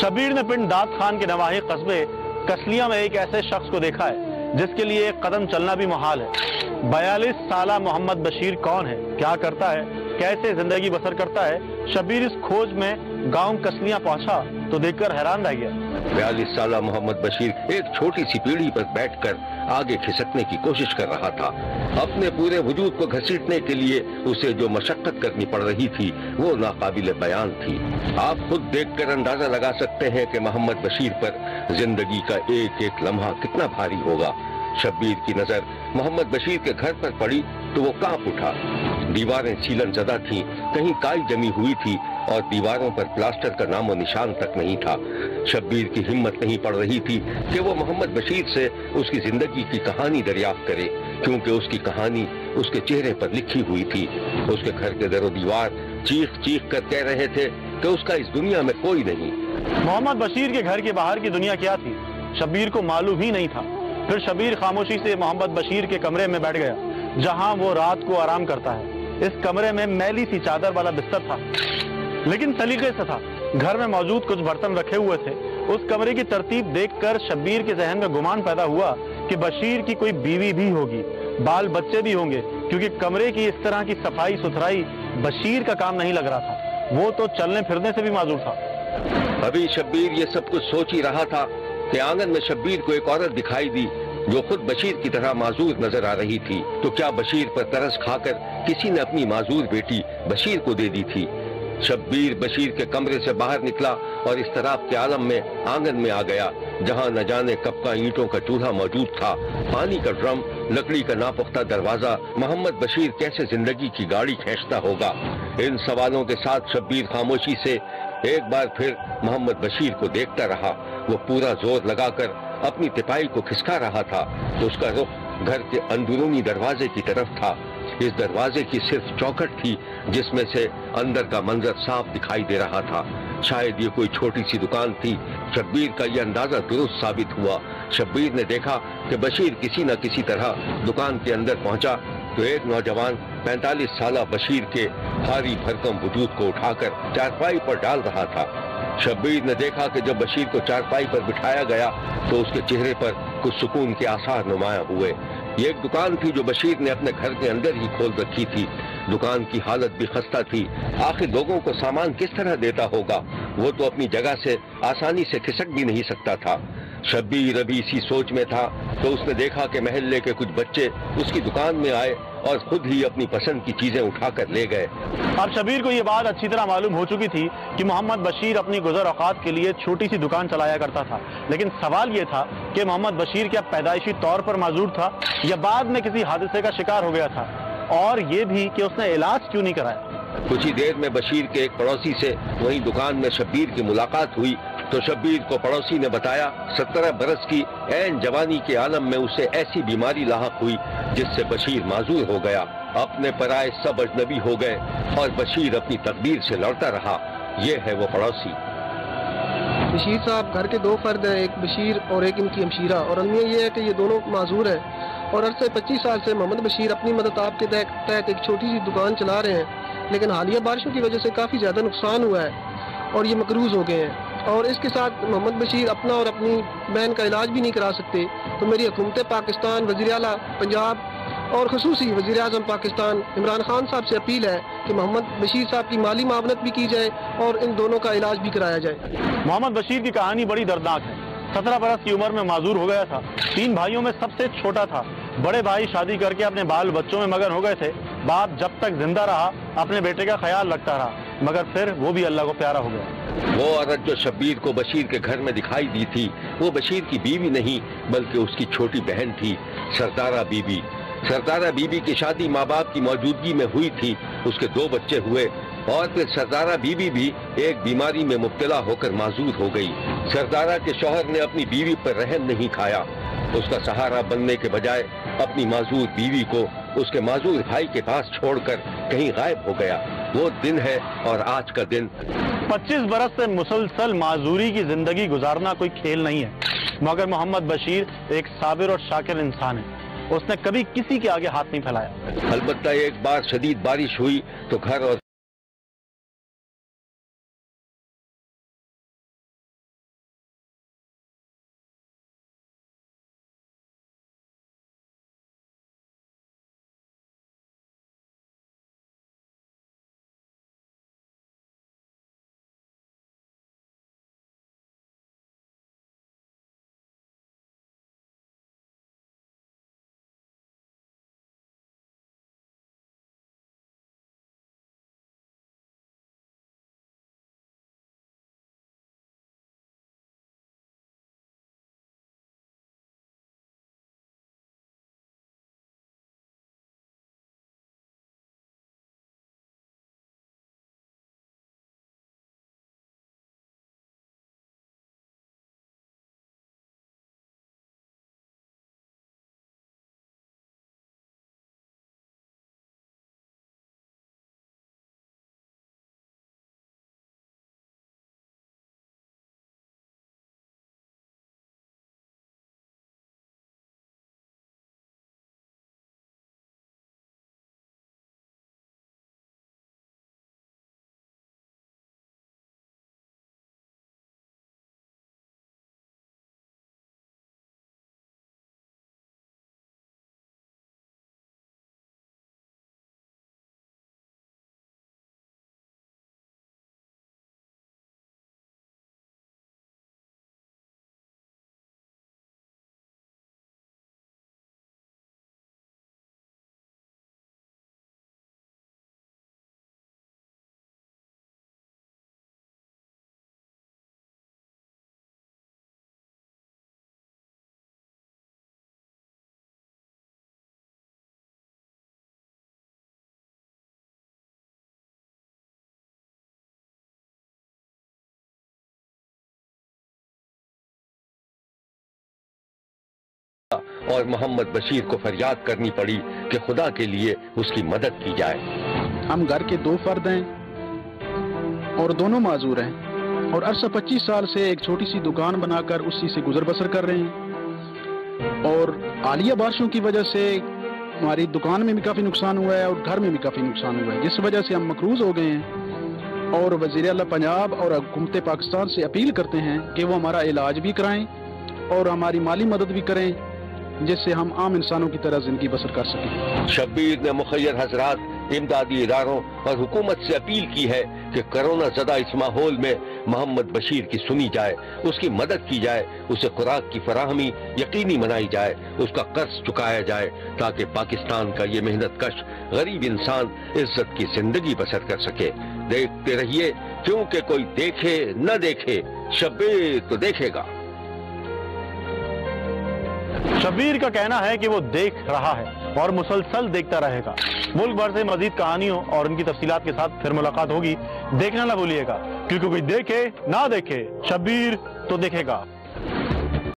शब्बीर ने पिंड दाद खान के नवाही कस्बे कसलियां में एक ऐसे शख्स को देखा है जिसके लिए एक कदम चलना भी मुहाल है। 42 साला मोहम्मद बशीर कौन है, क्या करता है, कैसे जिंदगी बसर करता है। शब्बीर इस खोज में गांव कसलियां पहुंचा तो देखकर हैरान रह गया। 42 साला मोहम्मद बशीर एक छोटी सी पीढ़ी पर बैठकर आगे खिसकने की कोशिश कर रहा था। अपने पूरे वजूद को घसीटने के लिए उसे जो मशक्कत करनी पड़ रही थी वो नाकाबिल बयान थी। आप खुद देखकर अंदाजा लगा सकते हैं कि मोहम्मद बशीर पर जिंदगी का एक एक लम्हा कितना भारी होगा। शब्बीर की नजर मोहम्मद बशीर के घर पर पड़ी तो वो कांप उठा। दीवारें सीलन ज़दा थीं, कहीं काई जमी हुई थी और दीवारों पर प्लास्टर का नामो निशान तक नहीं था। शब्बीर की हिम्मत नहीं पड़ रही थी कि वो मोहम्मद बशीर से उसकी जिंदगी की कहानी दरियाफ्त करे, क्योंकि उसकी कहानी उसके चेहरे पर लिखी हुई थी। उसके घर के दरो दीवार चीख चीख कर कह रहे थे कि उसका इस दुनिया में कोई नहीं। मोहम्मद बशीर के घर के बाहर की दुनिया क्या थी, शब्बीर को मालूम ही नहीं था। फिर शब्बीर खामोशी से मोहम्मद बशीर के कमरे में बैठ गया, जहां वो रात को आराम करता है। इस कमरे में मैली सी चादर वाला बिस्तर था, लेकिन सलीके से था। घर में मौजूद कुछ बर्तन रखे हुए थे। उस कमरे की तरतीब देखकर शब्बीर के जहन में गुमान पैदा हुआ कि बशीर की कोई बीवी भी होगी, बाल बच्चे भी होंगे, क्योंकि कमरे की इस तरह की सफाई सुथराई बशीर का काम नहीं लग रहा था। वो तो चलने फिरने से भी माजूर था। अभी शब्बीर ये सब कुछ सोच ही रहा था कि आंगन में शब्बीर को एक औरत दिखाई दी जो खुद बशीर की तरह माजूर नजर आ रही थी। तो क्या बशीर पर तरस खाकर किसी ने अपनी माजूर बेटी बशीर को दे दी थी? शब्बीर बशीर के कमरे से बाहर निकला और इस तरह के आलम में आंगन में आ गया, जहां न जाने कब का ईंटों का चूल्हा मौजूद था, पानी का ड्रम, लकड़ी का नापुख्ता दरवाजा। मोहम्मद बशीर कैसे जिंदगी की गाड़ी खींचता होगा? इन सवालों के साथ शब्बीर खामोशी से एक बार फिर मोहम्मद बशीर को देखता रहा। वो पूरा जोर लगाकर अपनी तिपाई को खिसका रहा था तो उसका रुख घर के अंदरूनी दरवाजे की तरफ था। इस दरवाजे की सिर्फ चौखट थी जिसमें से अंदर का मंजर साफ दिखाई दे रहा था। शायद ये कोई छोटी सी दुकान थी। शब्बीर का यह अंदाजा दुरुस्त साबित हुआ। शब्बीर ने देखा कि बशीर किसी न किसी तरह दुकान के अंदर पहुंचा तो एक नौजवान 45 साला बशीर के भारी भरकम वजूद को उठाकर चारपाई पर डाल रहा था। शब्बीर ने देखा कि जब बशीर को चारपाई पर बिठाया गया तो उसके चेहरे पर कुछ सुकून के आसार नुमायां हुए। ये एक दुकान थी जो बशीर ने अपने घर के अंदर ही खोल रखी थी। दुकान की हालत भी खस्ता थी। आखिर लोगों को सामान किस तरह देता होगा? वो तो अपनी जगह से आसानी से खिसक भी नहीं सकता था। शब्बीर अभी इसी सोच में था तो उसने देखा कि महल्ले के कुछ बच्चे उसकी दुकान में आए और खुद ही अपनी पसंद की चीजें उठाकर ले गए। अब शब्बीर को ये बात अच्छी तरह मालूम हो चुकी थी कि मोहम्मद बशीर अपनी गुजर औकात के लिए छोटी सी दुकान चलाया करता था। लेकिन सवाल ये था कि मोहम्मद बशीर क्या पैदाइशी तौर पर माजूर था या बाद में किसी हादसे का शिकार हो गया था, और ये भी कि उसने इलाज क्यों नहीं कराया। कुछ ही देर में बशीर के एक पड़ोसी से वहीं दुकान में शब्बीर की मुलाकात हुई तो शब्बीर को पड़ोसी ने बताया 17 बरस की ऐन जवानी के आलम में उसे ऐसी बीमारी लाहक हुई जिससे बशीर माजूर हो गया। अपने पराए सब अजनबी हो गए और बशीर अपनी तकदीर से लड़ता रहा। ये है वो पड़ोसी। बशीर साहब घर के दो फर्द हैं, एक बशीर और एक इनकी हमशीरा, और अलमिया ये है कि ये दोनों माजूर हैं और अरसे 25 साल से मोहम्मद बशीर अपनी मदद आपके तहत एक छोटी सी दुकान चला रहे हैं। लेकिन हालिया बारिशों की वजह से काफ़ी ज़्यादा नुकसान हुआ है और ये मकरूज हो गए हैं, और इसके साथ मोहम्मद बशीर अपना और अपनी बहन का इलाज भी नहीं करा सकते। तो मेरी हुकूमत पाकिस्तान, वज़ीर आला पंजाब और ख़ुसूसी वज़ीर आज़म पाकिस्तान इमरान खान साहब से अपील है कि मोहम्मद बशीर साहब की माली मावनत भी की जाए और इन दोनों का इलाज भी कराया जाए। मोहम्मद बशीर की कहानी बड़ी दर्दनाक है। 17 बरस की उम्र में माजूर हो गया था। 3 भाइयों में सबसे छोटा था। बड़े भाई शादी करके अपने बाल बच्चों में मगन हो गए थे। बाप जब तक जिंदा रहा अपने बेटे का ख्याल रखता रहा, मगर फिर वो भी अल्लाह को प्यारा हो गया। वो औरत जो शब्बीर को बशीर के घर में दिखाई दी थी वो बशीर की बीवी नहीं बल्कि उसकी छोटी बहन थी, सरदारा बीबी। सरदारा बीबी की शादी माँ बाप की मौजूदगी में हुई थी। उसके 2 बच्चे हुए और फिर सरदारा बीबी भी एक बीमारी में मुब्तला होकर माजूर हो गई। सरदारा के शौहर ने अपनी बीवी पर रहम नहीं खाया। उसका सहारा बनने के बजाय अपनी माजूर बीवी को उसके माजूर भाई के पास छोड़कर कहीं गायब हो गया। वो दिन है और आज का दिन। 25 बरस से मुसलसल माजूरी की जिंदगी गुजारना कोई खेल नहीं है, मगर मोहम्मद बशीर एक साबिर और शाकिर इंसान है। उसने कभी किसी के आगे हाथ नहीं फैलाया। अलबत्ता एक बार शदीद बारिश हुई तो घर और اور محمد بشیر کو فریاد کرنی پڑی کہ خدا کے لیے اس کی مدد کی جائے۔ ہم گھر کے 2 فرد ہیں اور دونوں معذور ہیں، اور عرصہ 25 سال سے ایک چھوٹی سی دکان بنا کر اسی سے گزر بسر کر رہے ہیں، اور حالیہ بارشوں کی وجہ سے ہماری دکان میں بھی کافی نقصان ہوا ہے اور گھر میں بھی کافی نقصان ہوا ہے، جس وجہ سے ہم مقروض ہو گئے ہیں، اور وزیر اعلیٰ پنجاب اور حکومت پاکستان سے اپیل کرتے ہیں کہ وہ ہمارا علاج بھی کرائیں اور ہماری مالی مدد بھی کریں، جس سے ہم عام انسانوں کی طرح زندگی بسر کر سکیں۔ شبیر نے مخیر حضرات، امدادی اداروں اور حکومت سے اپیل کی ہے کہ کرونا زدہ اس ماحول میں محمد بشیر کی سنی جائے، اس کی مدد کی جائے، اسے خوراک کی فراہمی یقینی بنائی جائے، اس کا قرض چکایا جائے، تاکہ پاکستان کا یہ محنت کش غریب انسان عزت کی زندگی بسر کر سکے۔ دیکھتے رہیے، کیونکہ کوئی دیکھے نہ دیکھے، شبیر تو دیکھے گا۔ شبیر کا کہنا ہے کہ وہ دیکھ رہا ہے اور مسلسل دیکھتا رہے گا۔ ملک بھر سے مزید کہانیوں اور ان کی تفصیلات کے ساتھ پھر ملاقات ہوگی، دیکھنا نہ بھولیے گا، کیونکہ کوئی دیکھے نہ دیکھے، شبیر تو دیکھے گا۔